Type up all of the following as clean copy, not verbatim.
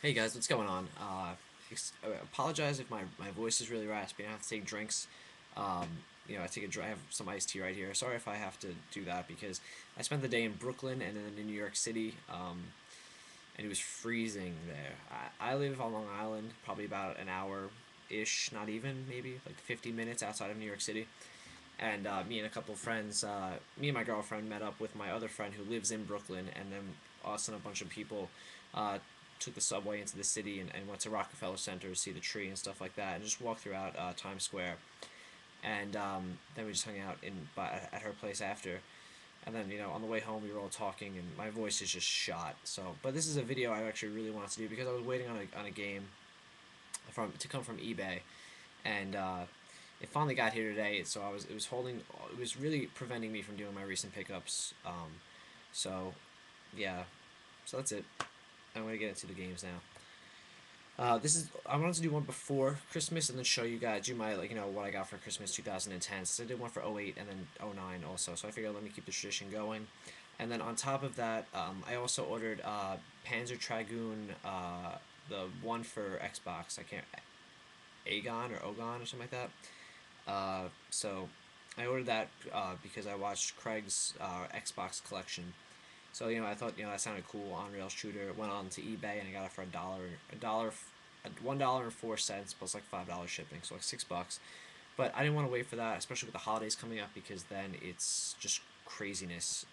Hey guys, what's going on? Apologize if my voice is really raspy. I have to take drinks. Um, I have some iced tea right here. Sorry if I have to do that because I spent the day in Brooklyn and then in New York City, and it was freezing there. I live on Long Island, probably about an hour ish, not even, maybe like 50 minutes outside of New York City. And me and a couple of friends, me and my girlfriend met up with my other friend who lives in Brooklyn, and then us and a bunch of people uh, took the subway into the city and went to Rockefeller Center to see the tree and stuff like that, and just walked throughout Times Square. And then we just hung out at her place after. And then on the way home we were all talking, and my voice is just shot. So, but this is a video I actually really wanted to do because I was waiting on a game to come from eBay, and it finally got here today. So it was really preventing me from doing my recent pickups. So yeah, so that's it. I'm gonna get into the games now. I wanted to do one before Christmas and then show you guys, do my what I got for Christmas 2010. So I did one for '08 and then '09 also. So I figured let me keep the tradition going. And then on top of that, I also ordered Panzer Dragoon, the one for Xbox. I can't Agon or Ogon or something like that. So I ordered that because I watched Craig's Xbox collection. So I thought that sounded cool. On rail shooter. Went on to eBay and I got it for $1.04 plus like $5 shipping, so like $6. But I didn't want to wait for that, especially with the holidays coming up, because then it's just craziness.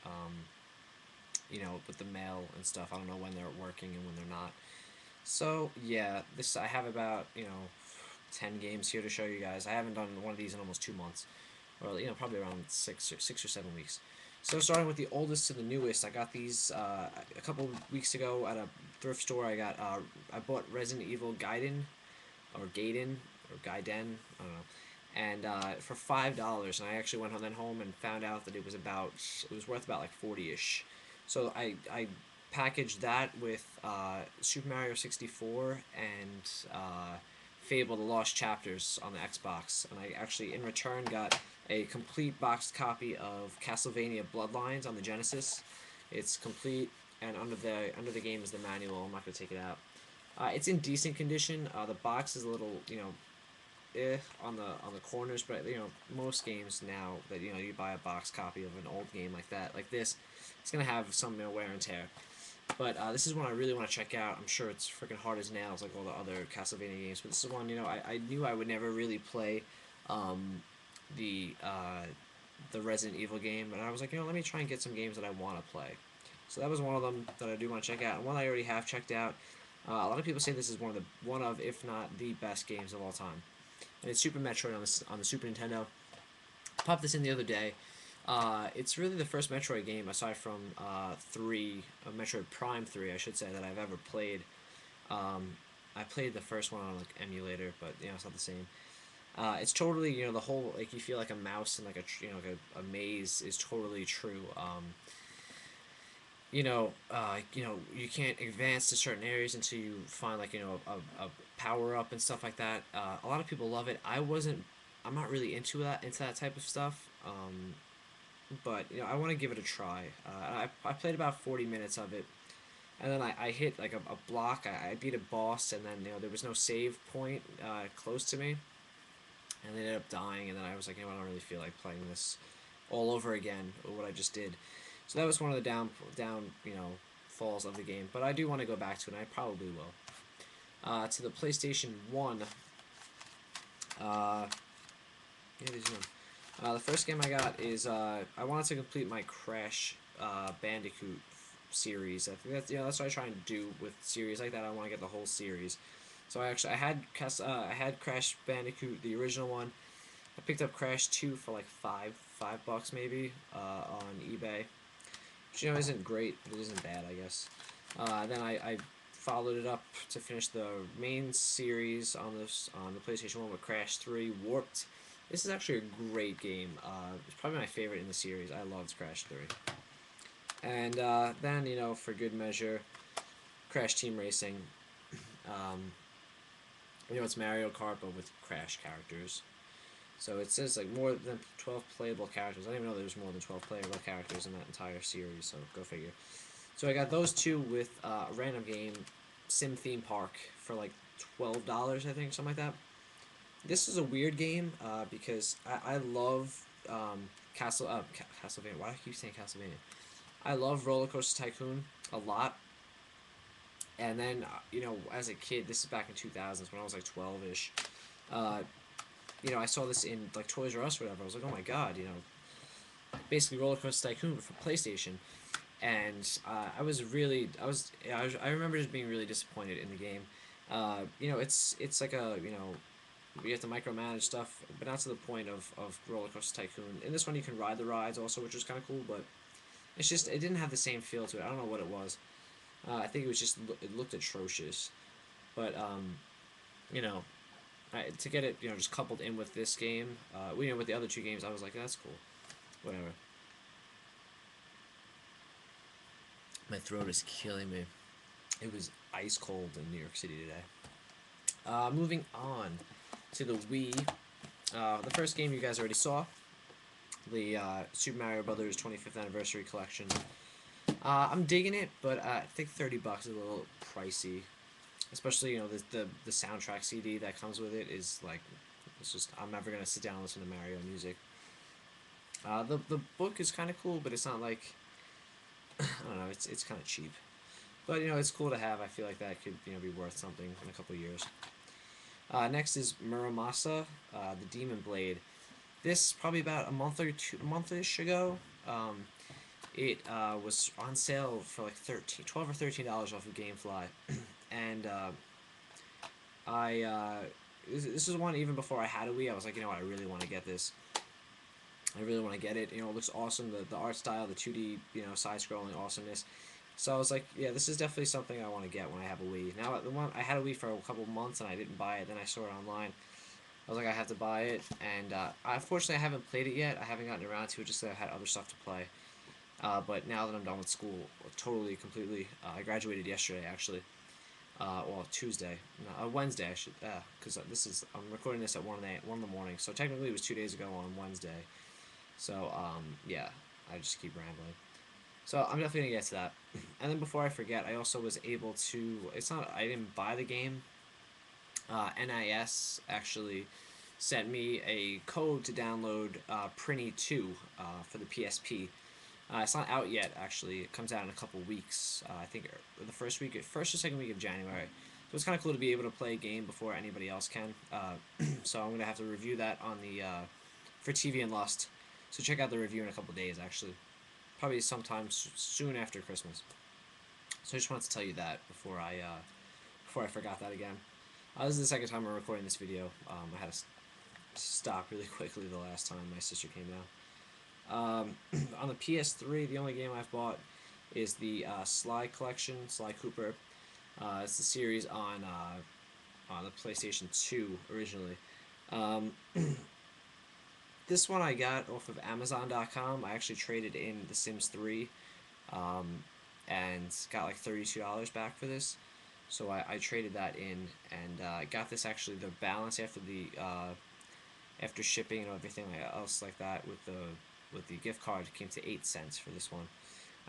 With the mail and stuff. I don't know when they're working and when they're not. So yeah, this I have about 10 games here to show you guys. I haven't done one of these in almost 2 months, or probably around 6 or 7 weeks. So starting with the oldest to the newest, I got these a couple weeks ago at a thrift store. I bought Resident Evil Gaiden or Gaiden, I don't know, and for $5. And I actually went home and found out that it was worth about like 40ish. So I packaged that with Super Mario 64 and Fable: The Lost Chapters on the Xbox, and I actually in return got a complete boxed copy of Castlevania Bloodlines on the Genesis. It's complete, and under the game is the manual. I'm not gonna take it out. It's in decent condition. The box is a little, on the corners, but most games now that you buy a box copy of an old game like this, it's gonna have some wear and tear. But this is one I really want to check out. I'm sure it's freaking hard as nails, like all the other Castlevania games. But this is one, I knew I would never really play um, the uh, the Resident Evil game, and I was like, let me try and get some games that I want to play. So that was one of them that I do want to check out, and one I already have checked out. A lot of people say this is one of, if not the best games of all time, and it's Super Metroid on the Super Nintendo. Popped this in the other day. It's really the first Metroid game aside from Metroid Prime 3, I should say, that I've ever played. Um, I played the first one on like emulator, but it's not the same. It's totally the whole, like, you feel like a mouse in like a maze is totally true. You can't advance to certain areas until you find like a power up and stuff like that. A lot of people love it. I'm not really into that type of stuff. But I want to give it a try. I played about 40 minutes of it, and then I hit like a block. I beat a boss, and then there was no save point close to me, and I ended up dying. And then I was like, I don't really feel like playing this all over again, or what I just did. So that was one of the down falls of the game. But I do want to go back to it, and I probably will. To the PlayStation 1, uh, yeah, there's one. The first game I got is I wanted to complete my Crash Bandicoot series. I think that's what I try and do with series like that. I want to get the whole series. So I had Crash Bandicoot, the original one. I picked up Crash 2 for like $5 maybe on eBay, which isn't great, but it isn't bad, I guess. Then I followed it up to finish the main series on the PlayStation 1 with Crash 3 Warped. This is actually a great game. It's probably my favorite in the series. I loved Crash 3. And then, for good measure, Crash Team Racing. Um, it's Mario Kart, but with Crash characters. So it says like more than 12 playable characters. I didn't even know there was more than 12 playable characters in that entire series, so go figure. So I got those two with a random game sim theme park for like $12, I think, something like that. This is a weird game because I love Castlevania. Why do I keep saying Castlevania? I love Roller Coaster Tycoon a lot. And then, as a kid, this is back in 2000s when I was like 12 ish. Uh, I saw this in like Toys R Us or whatever. I was like, oh my god, basically Roller Coaster Tycoon for PlayStation. And I remember just being really disappointed in the game. It's like you have to micromanage stuff, but not to the point of Roller Coaster Tycoon. In this one, you can ride the rides also, which was kind of cool, but it didn't have the same feel to it. I don't know what it was. I think it was just it looked atrocious, but you know, to get it just coupled in with this game, with the other two games, I was like, that's cool, whatever. My throat is killing me. It was ice cold in New York City today. Moving on to the Wii. The first game you guys already saw, the Super Mario Brothers 25th Anniversary Collection. I'm digging it, but I think $30 is a little pricey. Especially the soundtrack CD that comes with it is like it's just I'm never gonna sit down and listen to Mario music. The book is kind of cool, but it's not like I don't know. It's kind of cheap, but it's cool to have. I feel like that could be worth something in a couple of years. Next is Muramasa, the Demon Blade. This probably about a month-ish ago. It was on sale for like 12 or $13 off of GameFly, and I this is one even before I had a Wii. I was like, what, I really want to get this. I really want to get it. It looks awesome. The art style, the 2D, side scrolling awesomeness. So I was like, yeah, this is definitely something I want to get when I have a Wii. Now, the one I had a Wii for a couple of months and I didn't buy it. Then I saw it online. I was like, I have to buy it, and unfortunately, I haven't played it yet. I haven't gotten around to it just because I had other stuff to play. But now that I'm done with school, totally, completely, I graduated yesterday actually. Well, Tuesday, no, Wednesday I should, because I'm recording this at 1 in the morning, so technically it was 2 days ago on Wednesday. So yeah, I just keep rambling. So I'm definitely gonna get to that. And then before I forget, I also was able to. It's not. I didn't buy the game. NIS actually sent me a code to download Prinny 2 for the PSP. It's not out yet, actually. It comes out in a couple weeks. I think the first or second week of January. So it's kind of cool to be able to play a game before anybody else can. So I'm gonna have to review that on the for TV and Lust. So check out the review in a couple days, actually. Probably sometime soon after Christmas. So I just wanted to tell you that before I forgot that again. This is the second time I'm recording this video. I had to stop really quickly the last time my sister came down. On the PS3, the only game I've bought is the Sly Collection, Sly Cooper. It's the series on the PlayStation 2 originally. Um, this one I got off of Amazon.com. I actually traded in The Sims 3 um, and got like $32 back for this. So I traded that in and got this actually the balance after shipping and everything else like that with the gift card came to 8 cents for this one.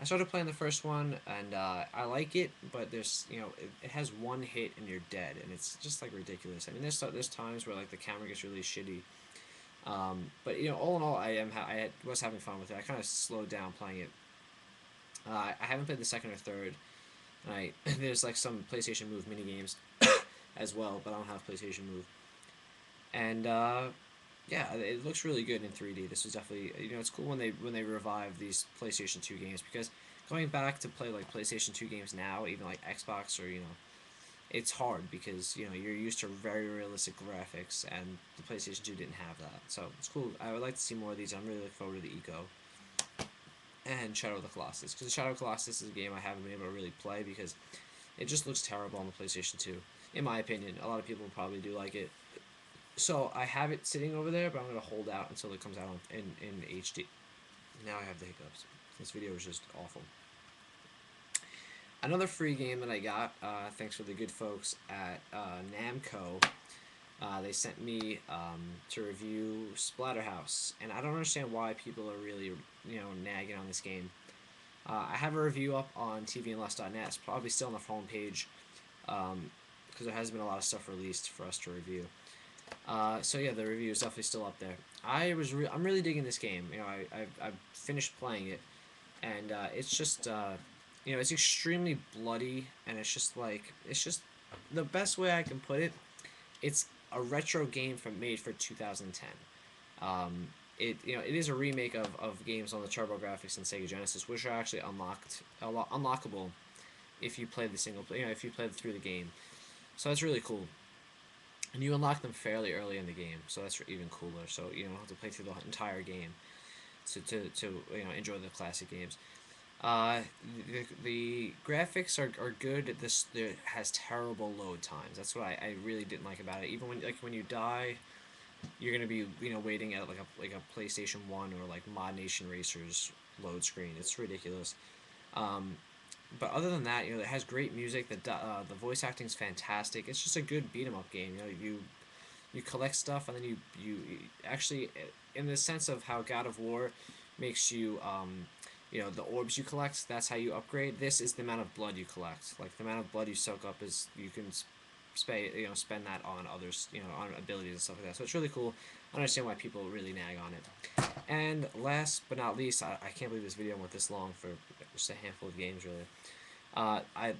I started playing the first one and I like it, but it has one hit and you're dead, and it's just like ridiculous. I mean, there's times where like the camera gets really shitty, but all in all, was having fun with it. I kind of slowed down playing it. I haven't played the second or third. There's like some PlayStation Move mini games as well, but I don't have PlayStation Move. And yeah, it looks really good in 3D. This was definitely it's cool when they revive these PlayStation 2 games, because going back to play like PlayStation 2 games now, even like Xbox or it's hard because you're used to very realistic graphics, and the PlayStation 2 didn't have that. So it's cool. I would like to see more of these. I'm really looking forward to the Eco and Shadow of the Colossus, because Shadow of the Colossus is a game I haven't been able to really play because it just looks terrible on the PlayStation 2. In my opinion, a lot of people probably do like it. So I have it sitting over there, but I'm gonna hold out until it comes out in HD. Now I have the hiccups. This video was just awful. Another free game that I got, thanks for the good folks at Namco. They sent me to review Splatterhouse, and I don't understand why people are really nagging on this game. I have a review up on tvandlust.net. It's probably still on the homepage. because there has been a lot of stuff released for us to review. So yeah, the review is definitely still up there. I'm really digging this game. You know, I've finished playing it, and it's just you know, it's extremely bloody, and it's just the best way I can put it. It's a retro game made for 2010. Um, it is a remake of games on the TurboGrafx and Sega Genesis, which are actually unlockable if you play the single play, you know, if you play through the game. So that's really cool. And you unlock them fairly early in the game, so that's even cooler. So you don't have to play through the entire game to you know, enjoy the classic games. Uh, the graphics are good. This there has terrible load times. That's what I really didn't like about it. Even when you die, you're gonna be, you know, waiting at like a PlayStation 1 or like Mod Nation Racers load screen. It's ridiculous. Um, but other than that, you know, it has great music. The voice acting is fantastic. It's just a good beat 'em up game. You know, you collect stuff, and then you actually, in the sense of how God of War makes you, you know, the orbs you collect, that's how you upgrade. This is the amount of blood you collect. Like the amount of blood you soak up is you can spend that on others, you know, on abilities and stuff like that. So it's really cool. I understand why people really nag on it. And last but not least, I can't believe this video went this long for just a handful of games, really.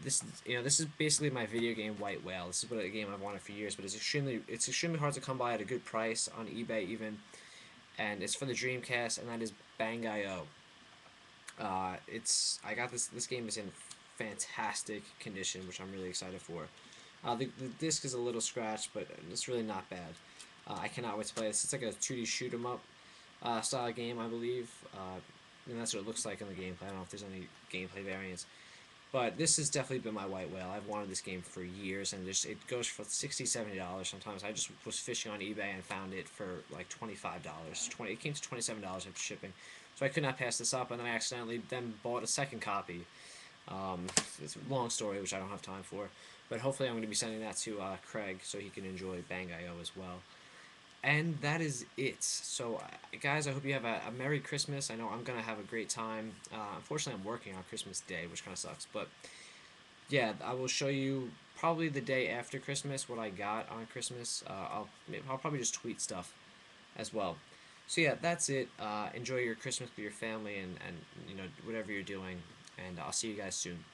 This is basically my video game white whale. This is what a game I've wanted for years, but it's extremely hard to come by at a good price on eBay even, and it's for the Dreamcast, and that is Bangai-o. I got this game is in fantastic condition, which I'm really excited for. The disc is a little scratched, but it's really not bad. I cannot wait to play this. It's like a 2D shoot 'em up style game, I believe, and that's what it looks like in the gameplay. I don't know if there's any gameplay variants. But this has definitely been my white whale. I've wanted this game for years, and it goes for $60, $70 sometimes. I just was fishing on eBay and found it for like $25. It came to $27 after shipping, so I could not pass this up. And then I accidentally then bought a second copy. It's a long story, which I don't have time for, but hopefully I'm going to be sending that to Craig so he can enjoy Bangai-o as well. And that is it. So, guys, I hope you have a Merry Christmas. I know I'm going to have a great time. Unfortunately, I'm working on Christmas Day, which kind of sucks. But, yeah, I will show you probably the day after Christmas what I got on Christmas. I'll probably just tweet stuff as well. So, yeah, that's it. Enjoy your Christmas with your family and, you know, whatever you're doing. And I'll see you guys soon.